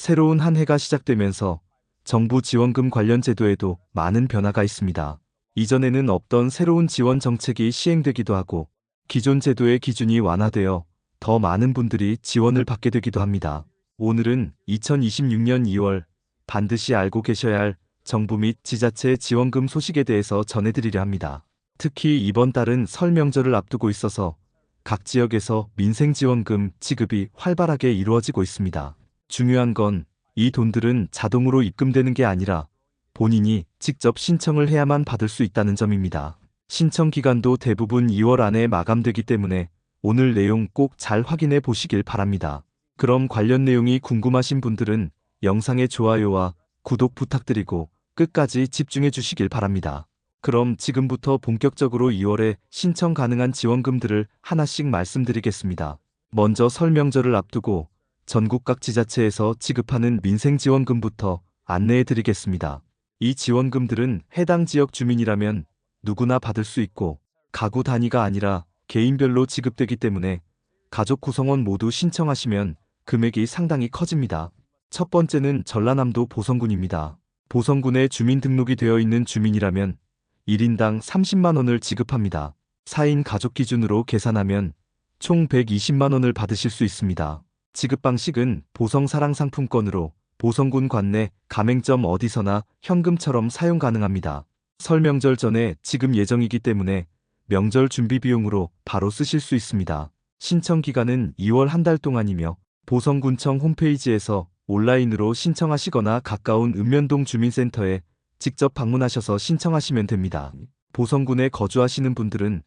새로운 한 해가 시작되면서 정부 지원금 관련 제도에도 많은 변화가 있습니다. 이전에는 없던 새로운 지원 정책이 시행되기도 하고 기존 제도의 기준이 완화되어 더 많은 분들이 지원을 받게 되기도 합니다. 오늘은 2026년 2월 반드시 알고 계셔야 할 정부 및 지자체 지원금 소식에 대해서 전해드리려 합니다. 특히 이번 달은 설 명절을 앞두고 있어서 각 지역에서 민생지원금 지급이 활발하게 이루어지고 있습니다. 중요한 건 이 돈들은 자동으로 입금되는 게 아니라 본인이 직접 신청을 해야만 받을 수 있다는 점입니다. 신청 기간도 대부분 2월 안에 마감되기 때문에 오늘 내용 꼭 잘 확인해 보시길 바랍니다. 그럼 관련 내용이 궁금하신 분들은 영상의 좋아요와 구독 부탁드리고 끝까지 집중해 주시길 바랍니다. 그럼 지금부터 본격적으로 2월에 신청 가능한 지원금들을 하나씩 말씀드리겠습니다. 먼저 설 명절을 앞두고 전국 각 지자체에서 지급하는 민생지원금부터 안내해 드리겠습니다. 이 지원금들은 해당 지역 주민이라면 누구나 받을 수 있고 가구 단위가 아니라 개인별로 지급되기 때문에 가족 구성원 모두 신청하시면 금액이 상당히 커집니다. 첫 번째는 전라남도 보성군입니다. 보성군에 주민등록이 되어 있는 주민이라면 1인당 30만 원을 지급합니다. 4인 가족 기준으로 계산하면 총 120만 원을 받으실 수 있습니다. 지급 방식은 보성사랑상품권으로 보성군 관내 가맹점 어디서나 현금처럼 사용 가능합니다. 설 명절 전에 지급 예정이기 때문에 명절 준비 비용으로 바로 쓰실 수 있습니다. 신청 기간은 2월 한 달 동안이며 보성군청 홈페이지에서 온라인으로 신청하시거나 가까운 읍면동 주민센터에 직접 방문하셔서 신청하시면 됩니다. 보성군에 거주하시는 분들은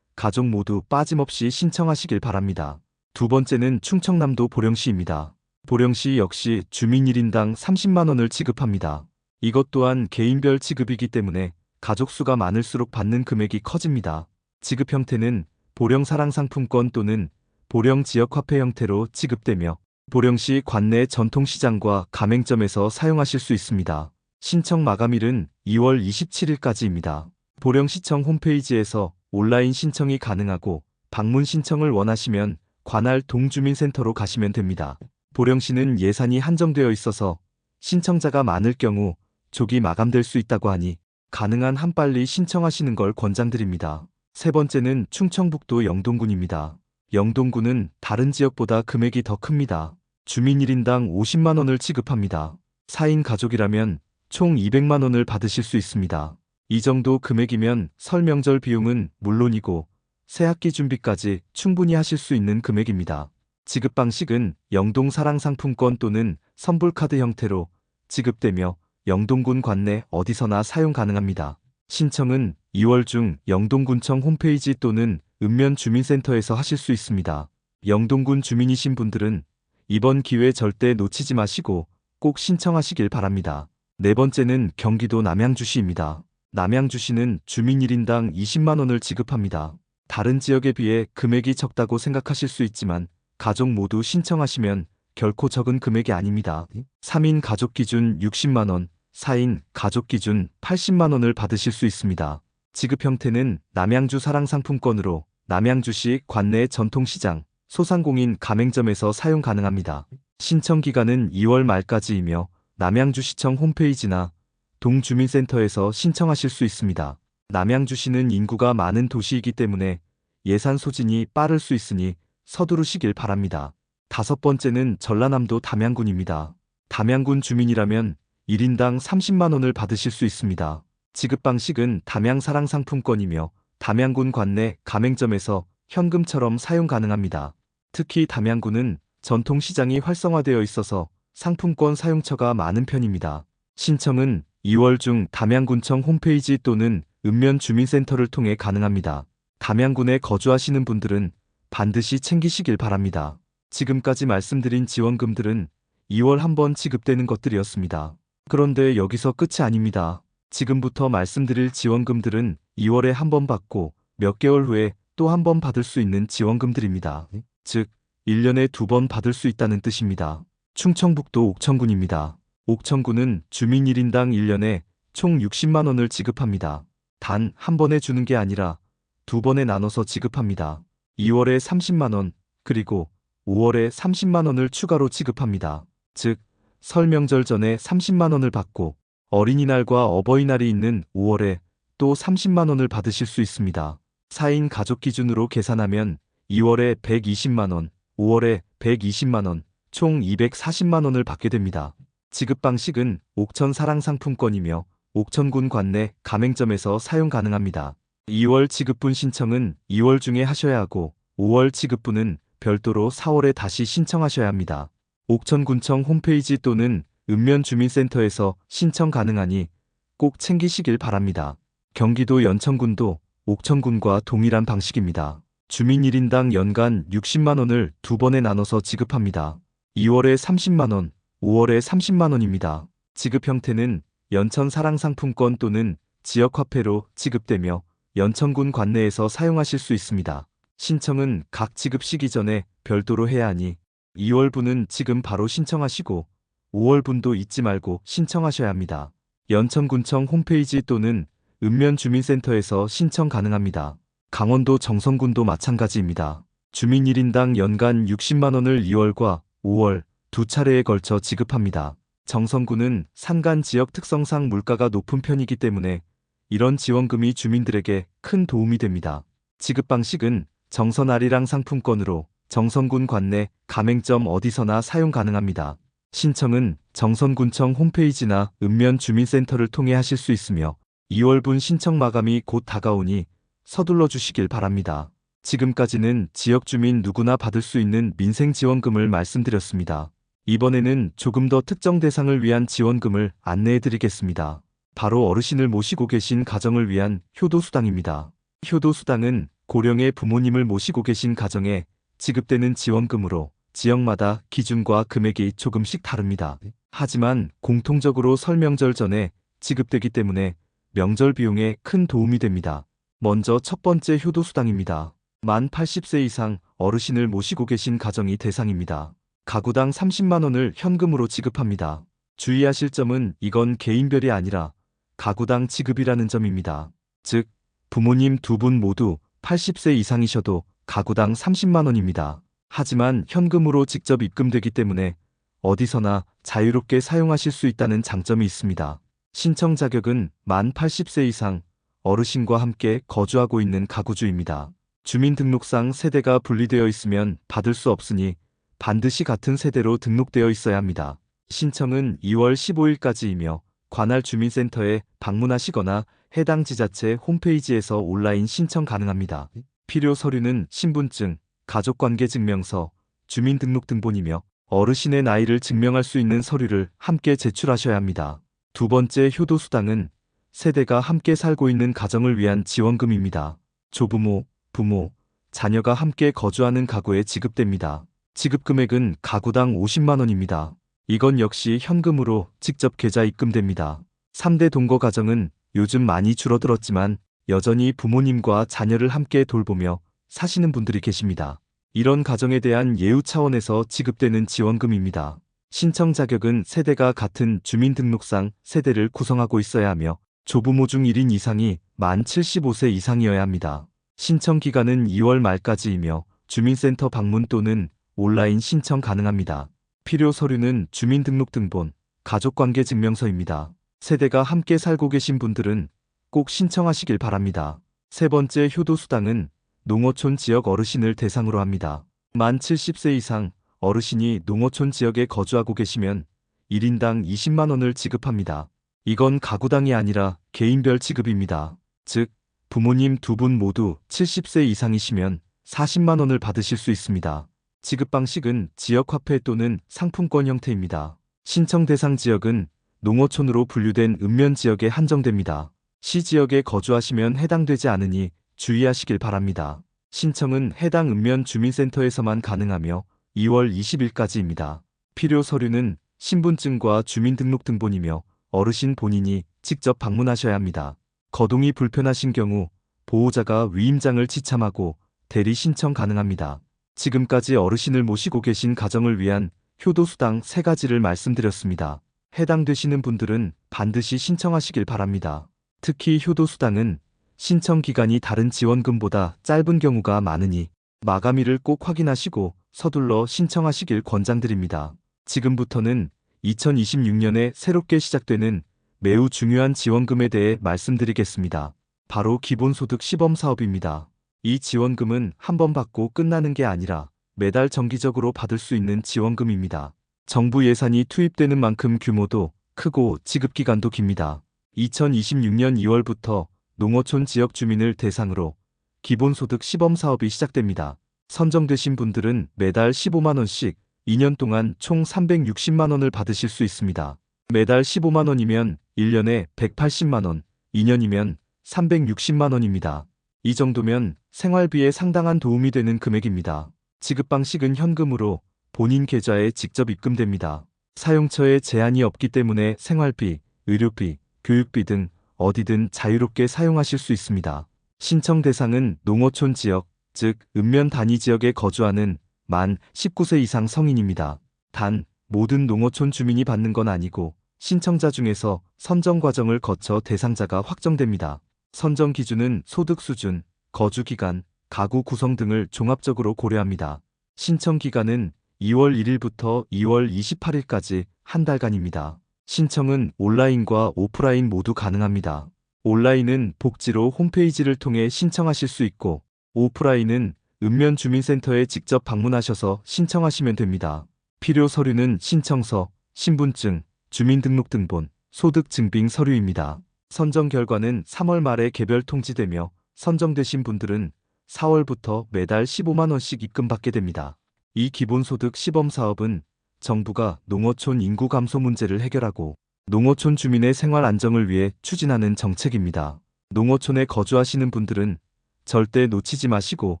가족 모두 빠짐없이 신청하시길 바랍니다. 두 번째는 충청남도 보령시입니다. 보령시 역시 주민 1인당 30만 원을 지급합니다. 이것 또한 개인별 지급이기 때문에 가족 수가 많을수록 받는 금액이 커집니다. 지급 형태는 보령사랑상품권 또는 보령지역화폐 형태로 지급되며 보령시 관내 전통시장과 가맹점에서 사용하실 수 있습니다. 신청 마감일은 2월 27일까지입니다. 보령시청 홈페이지에서 온라인 신청이 가능하고 방문 신청을 원하시면 관할 동주민센터로 가시면 됩니다. 보령시는 예산이 한정되어 있어서 신청자가 많을 경우 조기 마감될 수 있다고 하니 가능한 한 빨리 신청하시는 걸 권장드립니다. 세 번째는 충청북도 영동군입니다. 영동군은 다른 지역보다 금액이 더 큽니다. 주민 1인당 50만 원을 지급합니다. 4인 가족이라면 총 200만 원을 받으실 수 있습니다. 이 정도 금액이면 설 명절 비용은 물론이고 새학기 준비까지 충분히 하실 수 있는 금액입니다. 지급 방식은 영동사랑상품권 또는 선불카드 형태로 지급되며 영동군 관내 어디서나 사용 가능합니다. 신청은 2월 중 영동군청 홈페이지 또는 읍면 주민센터에서 하실 수 있습니다. 영동군 주민이신 분들은 이번 기회 절대 놓치지 마시고 꼭 신청하시길 바랍니다. 네 번째는 경기도 남양주시입니다. 남양주시는 주민 1인당 20만 원을 지급합니다. 다른 지역에 비해 금액이 적다고 생각하실 수 있지만 가족 모두 신청하시면 결코 적은 금액이 아닙니다. 3인 가족 기준 60만 원, 4인 가족 기준 80만 원을 받으실 수 있습니다. 지급 형태는 남양주 사랑상품권으로 남양주시 관내 전통시장, 소상공인 가맹점에서 사용 가능합니다. 신청 기간은 2월 말까지이며 남양주시청 홈페이지나 동주민센터에서 신청하실 수 있습니다. 남양주시는 인구가 많은 도시이기 때문에 예산 소진이 빠를 수 있으니 서두르시길 바랍니다. 다섯 번째는 전라남도 담양군입니다. 담양군 주민이라면 1인당 30만 원을 받으실 수 있습니다. 지급 방식은 담양사랑상품권이며 담양군 관내 가맹점에서 현금처럼 사용 가능합니다. 특히 담양군은 전통시장이 활성화되어 있어서 상품권 사용처가 많은 편입니다. 신청은 2월 중 담양군청 홈페이지 또는 읍면 주민센터를 통해 가능합니다. 담양군에 거주하시는 분들은 반드시 챙기시길 바랍니다. 지금까지 말씀드린 지원금들은 2월 한번 지급되는 것들이었습니다. 그런데 여기서 끝이 아닙니다. 지금부터 말씀드릴 지원금들은 2월에 한 번 받고 몇 개월 후에 또 한 번 받을 수 있는 지원금들입니다. 즉, 1년에 2번 받을 수 있다는 뜻입니다. 충청북도 옥천군입니다. 옥천군은 주민 1인당 1년에 총 60만 원을 지급합니다. 단 한 번에 주는 게 아니라 두 번에 나눠서 지급합니다. 2월에 30만 원, 그리고 5월에 30만 원을 추가로 지급합니다. 즉, 설 명절 전에 30만 원을 받고 어린이날과 어버이날이 있는 5월에 또 30만 원을 받으실 수 있습니다. 4인 가족 기준으로 계산하면 2월에 120만 원, 5월에 120만 원, 총 240만 원을 받게 됩니다. 지급 방식은 옥천 사랑상품권이며 옥천군 관내 가맹점에서 사용 가능합니다. 2월 지급분 신청은 2월 중에 하셔야 하고 5월 지급분은 별도로 4월에 다시 신청하셔야 합니다. 옥천군청 홈페이지 또는 읍면주민센터에서 신청 가능하니 꼭 챙기시길 바랍니다. 경기도 연천군도 옥천군과 동일한 방식입니다. 주민 1인당 연간 60만 원을 두 번에 나눠서 지급합니다. 2월에 30만 원, 5월에 30만 원입니다. 지급 형태는 연천 사랑상품권 또는 지역화폐로 지급되며 연천군 관내에서 사용하실 수 있습니다. 신청은 각 지급 시기 전에 별도로 해야 하니 2월분은 지금 바로 신청하시고 5월분도 잊지 말고 신청하셔야 합니다. 연천군청 홈페이지 또는 읍면주민센터에서 신청 가능합니다. 강원도 정선군도 마찬가지입니다. 주민 1인당 연간 60만 원을 2월과 5월 두 차례에 걸쳐 지급합니다. 정선군은 산간 지역 특성상 물가가 높은 편이기 때문에 이런 지원금이 주민들에게 큰 도움이 됩니다. 지급 방식은 정선 아리랑 상품권으로 정선군 관내 가맹점 어디서나 사용 가능합니다. 신청은 정선군청 홈페이지나 읍면주민센터를 통해 하실 수 있으며 2월분 신청 마감이 곧 다가오니 서둘러 주시길 바랍니다. 지금까지는 지역주민 누구나 받을 수 있는 민생지원금을 말씀드렸습니다. 이번에는 조금 더 특정 대상을 위한 지원금을 안내해 드리겠습니다. 바로 어르신을 모시고 계신 가정을 위한 효도수당입니다. 효도수당은 고령의 부모님을 모시고 계신 가정에 지급되는 지원금으로 지역마다 기준과 금액이 조금씩 다릅니다. 하지만 공통적으로 설 명절 전에 지급되기 때문에 명절 비용에 큰 도움이 됩니다. 먼저 첫 번째 효도수당입니다. 만 80세 이상 어르신을 모시고 계신 가정이 대상입니다. 가구당 30만 원을 현금으로 지급합니다. 주의하실 점은 이건 개인별이 아니라 가구당 지급이라는 점입니다. 즉, 부모님 두 분 모두 80세 이상이셔도 가구당 30만 원입니다. 하지만 현금으로 직접 입금되기 때문에 어디서나 자유롭게 사용하실 수 있다는 장점이 있습니다. 신청 자격은 만 80세 이상 어르신과 함께 거주하고 있는 가구주입니다. 주민등록상 세대가 분리되어 있으면 받을 수 없으니 반드시 같은 세대로 등록되어 있어야 합니다. 신청은 2월 15일까지이며 관할 주민센터에 방문하시거나 해당 지자체 홈페이지에서 온라인 신청 가능합니다. 필요 서류는 신분증, 가족관계증명서, 주민등록등본이며 어르신의 나이를 증명할 수 있는 서류를 함께 제출하셔야 합니다. 두 번째 효도수당은 세대가 함께 살고 있는 가정을 위한 지원금입니다. 조부모, 부모, 자녀가 함께 거주하는 가구에 지급됩니다. 지급 금액은 가구당 50만 원입니다. 이건 역시 현금으로 직접 계좌 입금됩니다. 3대 동거 가정은 요즘 많이 줄어들었지만 여전히 부모님과 자녀를 함께 돌보며 사시는 분들이 계십니다. 이런 가정에 대한 예우 차원에서 지급되는 지원금입니다. 신청 자격은 세대가 같은 주민등록상 세대를 구성하고 있어야 하며 조부모 중 1인 이상이 만 75세 이상이어야 합니다. 신청 기간은 2월 말까지이며 주민센터 방문 또는 온라인 신청 가능합니다. 필요 서류는 주민등록등본, 가족관계증명서입니다. 세대가 함께 살고 계신 분들은 꼭 신청하시길 바랍니다. 세 번째 효도수당은 농어촌 지역 어르신을 대상으로 합니다. 만 70세 이상 어르신이 농어촌 지역에 거주하고 계시면 1인당 20만 원을 지급합니다. 이건 가구당이 아니라 개인별 지급입니다. 즉, 부모님 두 분 모두 70세 이상이시면 40만 원을 받으실 수 있습니다. 지급 방식은 지역화폐 또는 상품권 형태입니다. 신청 대상 지역은 농어촌으로 분류된 읍면 지역에 한정됩니다. 시 지역에 거주하시면 해당되지 않으니 주의하시길 바랍니다. 신청은 해당 읍면 주민센터에서만 가능하며 2월 20일까지입니다. 필요 서류는 신분증과 주민등록등본이며 어르신 본인이 직접 방문하셔야 합니다. 거동이 불편하신 경우 보호자가 위임장을 지참하고 대리 신청 가능합니다. 지금까지 어르신을 모시고 계신 가정을 위한 효도수당 3가지를 말씀드렸습니다. 해당되시는 분들은 반드시 신청하시길 바랍니다. 특히 효도수당은 신청 기간이 다른 지원금보다 짧은 경우가 많으니 마감일을 꼭 확인하시고 서둘러 신청하시길 권장드립니다. 지금부터는 2026년에 새롭게 시작되는 매우 중요한 지원금에 대해 말씀드리겠습니다. 바로 기본소득 시범 사업입니다. 이 지원금은 한 번 받고 끝나는 게 아니라 매달 정기적으로 받을 수 있는 지원금입니다. 정부 예산이 투입되는 만큼 규모도 크고 지급기간도 깁니다. 2026년 2월부터 농어촌 지역 주민을 대상으로 기본소득 시범 사업이 시작됩니다. 선정되신 분들은 매달 15만 원씩 2년 동안 총 360만 원을 받으실 수 있습니다. 매달 15만 원이면 1년에 180만 원, 2년이면 360만 원입니다. 이 정도면 생활비에 상당한 도움이 되는 금액입니다. 지급 방식은 현금으로 본인 계좌에 직접 입금됩니다. 사용처에 제한이 없기 때문에 생활비, 의료비, 교육비 등 어디든 자유롭게 사용하실 수 있습니다. 신청 대상은 농어촌 지역, 즉 읍면 단위 지역에 거주하는 만 19세 이상 성인입니다. 단, 모든 농어촌 주민이 받는 건 아니고 신청자 중에서 선정 과정을 거쳐 대상자가 확정됩니다. 선정 기준은 소득 수준, 거주 기간, 가구 구성 등을 종합적으로 고려합니다. 신청 기간은 2월 1일부터 2월 28일까지 한 달간입니다. 신청은 온라인과 오프라인 모두 가능합니다. 온라인은 복지로 홈페이지를 통해 신청하실 수 있고, 오프라인은 읍면 주민센터에 직접 방문하셔서 신청하시면 됩니다. 필요 서류는 신청서, 신분증, 주민등록등본, 소득증빙 서류입니다. 선정 결과는 3월 말에 개별 통지되며 선정되신 분들은 4월부터 매달 15만 원씩 입금받게 됩니다. 이 기본소득 시범사업은 정부가 농어촌 인구 감소 문제를 해결하고 농어촌 주민의 생활 안정을 위해 추진하는 정책입니다. 농어촌에 거주하시는 분들은 절대 놓치지 마시고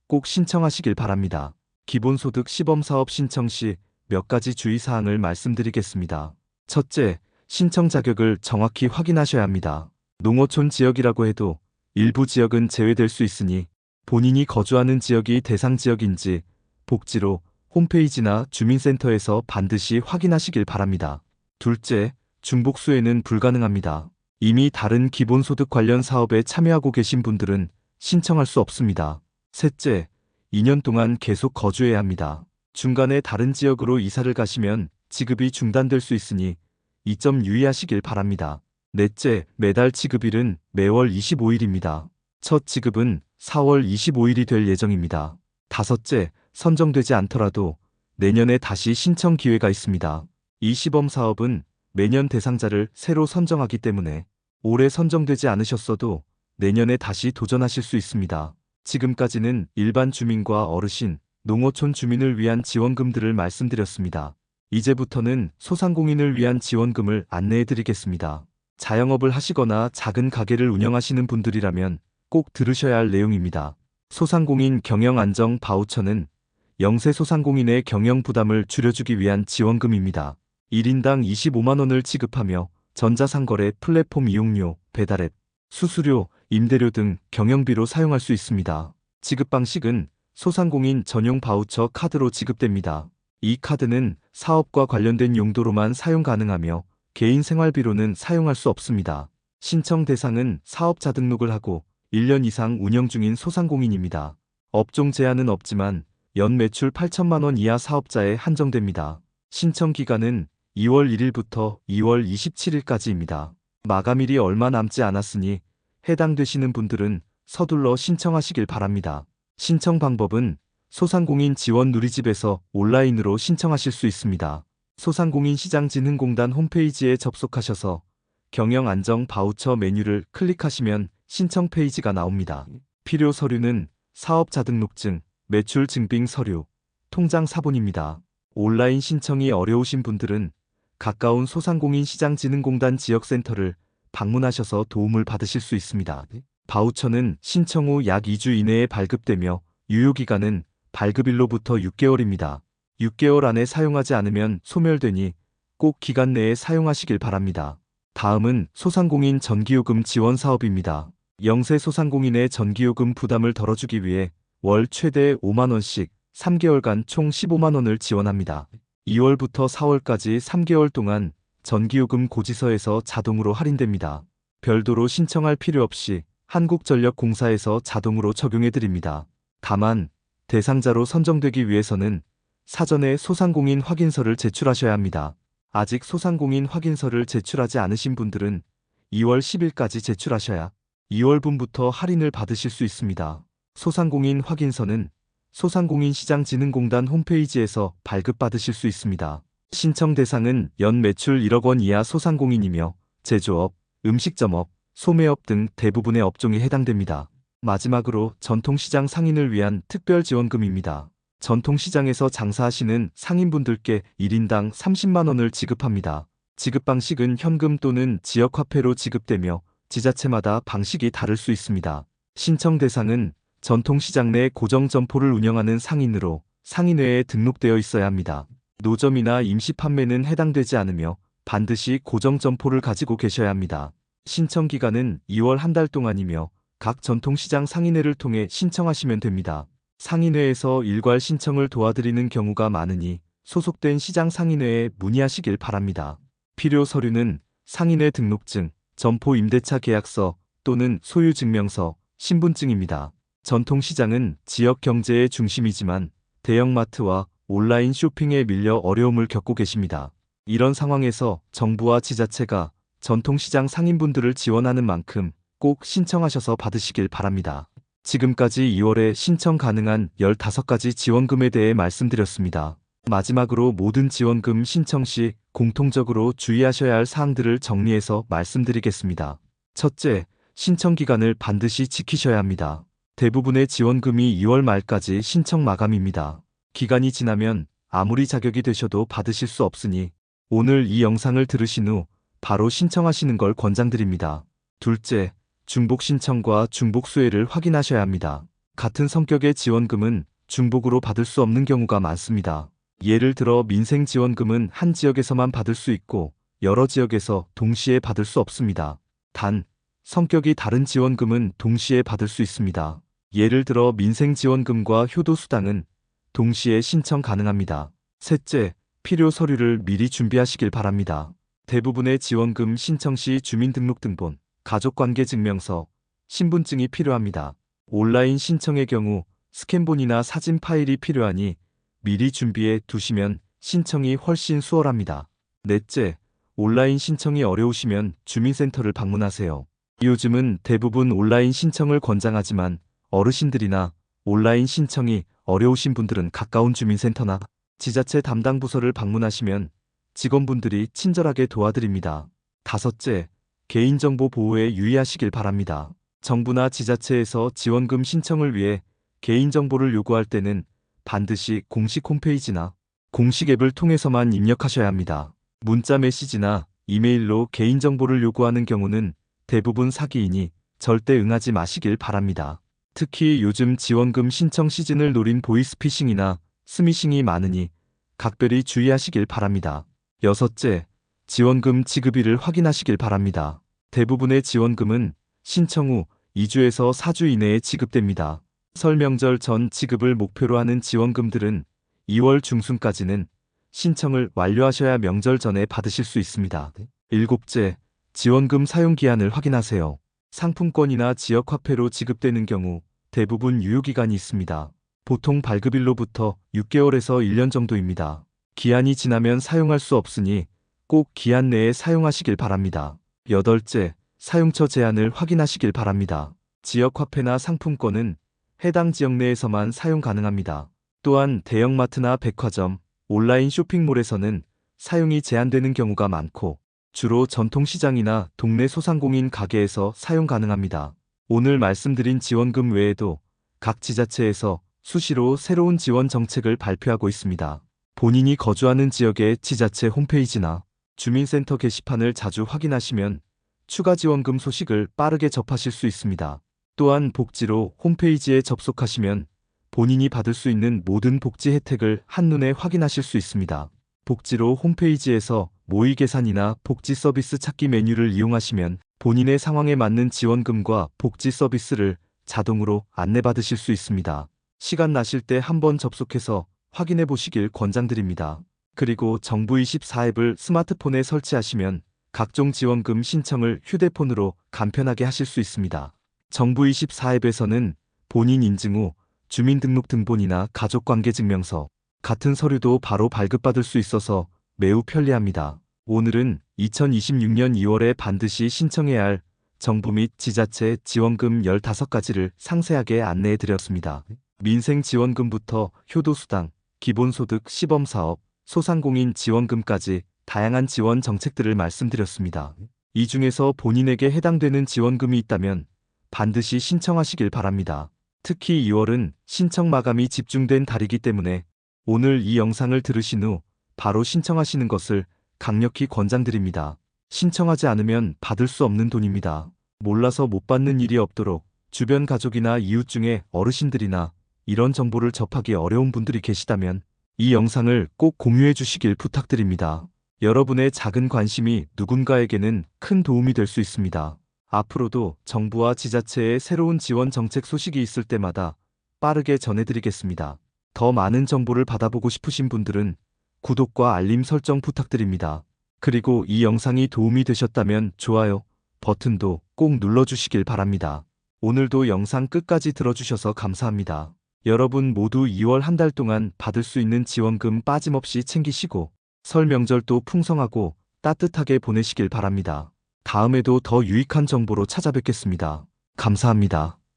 꼭 신청하시길 바랍니다. 기본소득 시범사업 신청 시 몇 가지 주의사항을 말씀드리겠습니다. 첫째, 신청 자격을 정확히 확인하셔야 합니다. 농어촌 지역이라고 해도 일부 지역은 제외될 수 있으니 본인이 거주하는 지역이 대상 지역인지 복지로 홈페이지나 주민센터에서 반드시 확인하시길 바랍니다. 둘째, 중복 수혜는 불가능합니다. 이미 다른 기본소득 관련 사업에 참여하고 계신 분들은 신청할 수 없습니다. 셋째, 2년 동안 계속 거주해야 합니다. 중간에 다른 지역으로 이사를 가시면 지급이 중단될 수 있으니 이 점 유의하시길 바랍니다. 넷째, 매달 지급일은 매월 25일입니다. 첫 지급은 4월 25일이 될 예정입니다. 다섯째, 선정되지 않더라도 내년에 다시 신청 기회가 있습니다. 이 시범 사업은 매년 대상자를 새로 선정하기 때문에 올해 선정되지 않으셨어도 내년에 다시 도전하실 수 있습니다. 지금까지는 일반 주민과 어르신, 농어촌 주민을 위한 지원금들을 말씀드렸습니다. 이제부터는 소상공인을 위한 지원금을 안내해드리겠습니다. 자영업을 하시거나 작은 가게를 운영하시는 분들이라면 꼭 들으셔야 할 내용입니다. 소상공인 경영안정 바우처는 영세 소상공인의 경영 부담을 줄여주기 위한 지원금입니다. 1인당 25만 원을 지급하며 전자상거래 플랫폼 이용료, 배달앱, 수수료, 임대료 등 경영비로 사용할 수 있습니다. 지급 방식은 소상공인 전용 바우처 카드로 지급됩니다. 이 카드는 사업과 관련된 용도로만 사용 가능하며 개인 생활비로는 사용할 수 없습니다. 신청 대상은 사업자 등록을 하고 1년 이상 운영 중인 소상공인입니다. 업종 제한은 없지만 연 매출 8천만 원 이하 사업자에 한정됩니다. 신청 기간은 2월 1일부터 2월 27일까지입니다. 마감일이 얼마 남지 않았으니 해당되시는 분들은 서둘러 신청하시길 바랍니다. 신청 방법은 소상공인 지원 누리집에서 온라인으로 신청하실 수 있습니다. 소상공인시장진흥공단 홈페이지에 접속하셔서 경영안정 바우처 메뉴를 클릭하시면 신청 페이지가 나옵니다. 필요 서류는 사업자 등록증, 매출 증빙 서류, 통장 사본입니다. 온라인 신청이 어려우신 분들은 가까운 소상공인시장진흥공단 지역센터를 방문하셔서 도움을 받으실 수 있습니다. 바우처는 신청 후 약 2주 이내에 발급되며 유효기간은 발급일로부터 6개월입니다. 6개월 안에 사용하지 않으면 소멸되니 꼭 기간 내에 사용하시길 바랍니다. 다음은 소상공인 전기요금 지원 사업입니다. 영세 소상공인의 전기요금 부담을 덜어주기 위해 월 최대 5만 원씩 3개월간 총 15만 원을 지원합니다. 2월부터 4월까지 3개월 동안 전기요금 고지서에서 자동으로 할인됩니다. 별도로 신청할 필요 없이 한국전력공사에서 자동으로 적용해드립니다. 다만 대상자로 선정되기 위해서는 사전에 소상공인 확인서를 제출하셔야 합니다. 아직 소상공인 확인서를 제출하지 않으신 분들은 2월 10일까지 제출하셔야 2월분부터 할인을 받으실 수 있습니다. 소상공인 확인서는 소상공인시장진흥공단 홈페이지에서 발급받으실 수 있습니다. 신청 대상은 연 매출 1억 원 이하 소상공인이며 제조업, 음식점업, 소매업 등 대부분의 업종이 해당됩니다. 마지막으로 전통시장 상인을 위한 특별지원금입니다. 전통시장에서 장사하시는 상인분들께 1인당 30만 원을 지급합니다. 지급 방식은 현금 또는 지역화폐로 지급되며 지자체마다 방식이 다를 수 있습니다. 신청 대상은 전통시장 내 고정점포를 운영하는 상인으로 상인회에 등록되어 있어야 합니다. 노점이나 임시판매는 해당되지 않으며 반드시 고정점포를 가지고 계셔야 합니다. 신청 기간은 2월 한 달 동안이며 각 전통시장 상인회를 통해 신청하시면 됩니다. 상인회에서 일괄 신청을 도와드리는 경우가 많으니 소속된 시장 상인회에 문의하시길 바랍니다. 필요 서류는 상인회 등록증, 점포 임대차 계약서 또는 소유증명서, 신분증입니다. 전통시장은 지역 경제의 중심이지만 대형마트와 온라인 쇼핑에 밀려 어려움을 겪고 계십니다. 이런 상황에서 정부와 지자체가 전통시장 상인분들을 지원하는 만큼 꼭 신청하셔서 받으시길 바랍니다. 지금까지 2월에 신청 가능한 15가지 지원금에 대해 말씀드렸습니다. 마지막으로 모든 지원금 신청 시 공통적으로 주의하셔야 할 사항들을 정리해서 말씀드리겠습니다. 첫째, 신청 기간을 반드시 지키셔야 합니다. 대부분의 지원금이 2월 말까지 신청 마감입니다. 기간이 지나면 아무리 자격이 되셔도 받으실 수 없으니 오늘 이 영상을 들으신 후 바로 신청하시는 걸 권장드립니다. 둘째, 중복 신청과 중복 수혜를 확인하셔야 합니다. 같은 성격의 지원금은 중복으로 받을 수 없는 경우가 많습니다. 예를 들어 민생지원금은 한 지역에서만 받을 수 있고 여러 지역에서 동시에 받을 수 없습니다. 단, 성격이 다른 지원금은 동시에 받을 수 있습니다. 예를 들어 민생지원금과 효도수당은 동시에 신청 가능합니다. 셋째, 필요 서류를 미리 준비하시길 바랍니다. 대부분의 지원금 신청 시 주민등록등본, 가족관계증명서, 신분증이 필요합니다. 온라인 신청의 경우 스캔본이나 사진 파일이 필요하니 미리 준비해 두시면 신청이 훨씬 수월합니다. 넷째, 온라인 신청이 어려우시면 주민센터를 방문하세요. 요즘은 대부분 온라인 신청을 권장하지만 어르신들이나 온라인 신청이 어려우신 분들은 가까운 주민센터나 지자체 담당 부서를 방문하시면 직원분들이 친절하게 도와드립니다. 다섯째, 개인정보 보호에 유의하시길 바랍니다. 정부나 지자체에서 지원금 신청을 위해 개인정보를 요구할 때는 반드시 공식 홈페이지나 공식 앱을 통해서만 입력하셔야 합니다. 문자 메시지나 이메일로 개인정보를 요구하는 경우는 대부분 사기이니 절대 응하지 마시길 바랍니다. 특히 요즘 지원금 신청 시즌을 노린 보이스피싱이나 스미싱이 많으니 각별히 주의하시길 바랍니다. 여섯째, 지원금 지급일을 확인하시길 바랍니다. 대부분의 지원금은 신청 후 2주에서 4주 이내에 지급됩니다. 설 명절 전 지급을 목표로 하는 지원금들은 2월 중순까지는 신청을 완료하셔야 명절 전에 받으실 수 있습니다. 일곱째, 지원금 사용 기한을 확인하세요. 상품권이나 지역화폐로 지급되는 경우 대부분 유효기간이 있습니다. 보통 발급일로부터 6개월에서 1년 정도입니다. 기한이 지나면 사용할 수 없으니 꼭 기한 내에 사용하시길 바랍니다. 여덟째, 사용처 제한을 확인하시길 바랍니다. 지역화폐나 상품권은 해당 지역 내에서만 사용 가능합니다. 또한 대형마트나 백화점, 온라인 쇼핑몰에서는 사용이 제한되는 경우가 많고 주로 전통시장이나 동네 소상공인 가게에서 사용 가능합니다. 오늘 말씀드린 지원금 외에도 각 지자체에서 수시로 새로운 지원 정책을 발표하고 있습니다. 본인이 거주하는 지역의 지자체 홈페이지나 주민센터 게시판을 자주 확인하시면 추가 지원금 소식을 빠르게 접하실 수 있습니다. 또한 복지로 홈페이지에 접속하시면 본인이 받을 수 있는 모든 복지 혜택을 한눈에 확인하실 수 있습니다. 복지로 홈페이지에서 모의 계산이나 복지 서비스 찾기 메뉴를 이용하시면 본인의 상황에 맞는 지원금과 복지 서비스를 자동으로 안내받으실 수 있습니다. 시간 나실 때 한번 접속해서 확인해 보시길 권장드립니다. 그리고 정부24 앱을 스마트폰에 설치하시면 각종 지원금 신청을 휴대폰으로 간편하게 하실 수 있습니다. 정부24 앱에서는 본인 인증 후 주민등록등본이나 가족관계증명서 같은 서류도 바로 발급받을 수 있어서 매우 편리합니다. 오늘은 2026년 2월에 반드시 신청해야 할 정부 및 지자체 지원금 15가지를 상세하게 안내해 드렸습니다. 민생지원금부터 효도수당, 기본소득 시범사업, 소상공인 지원금까지 다양한 지원 정책들을 말씀드렸습니다. 이 중에서 본인에게 해당되는 지원금이 있다면 반드시 신청하시길 바랍니다. 특히 2월은 신청 마감이 집중된 달이기 때문에 오늘 이 영상을 들으신 후 바로 신청하시는 것을 강력히 권장드립니다. 신청하지 않으면 받을 수 없는 돈입니다. 몰라서 못 받는 일이 없도록 주변 가족이나 이웃 중에 어르신들이나 이런 정보를 접하기 어려운 분들이 계시다면 이 영상을 꼭 공유해 주시길 부탁드립니다. 여러분의 작은 관심이 누군가에게는 큰 도움이 될 수 있습니다. 앞으로도 정부와 지자체의 새로운 지원 정책 소식이 있을 때마다 빠르게 전해드리겠습니다. 더 많은 정보를 받아보고 싶으신 분들은 구독과 알림 설정 부탁드립니다. 그리고 이 영상이 도움이 되셨다면 좋아요 버튼도 꼭 눌러주시길 바랍니다. 오늘도 영상 끝까지 들어주셔서 감사합니다. 여러분 모두 2월 한 달 동안 받을 수 있는 지원금 빠짐없이 챙기시고 설 명절도 풍성하고 따뜻하게 보내시길 바랍니다. 다음에도 더 유익한 정보로 찾아뵙겠습니다. 감사합니다.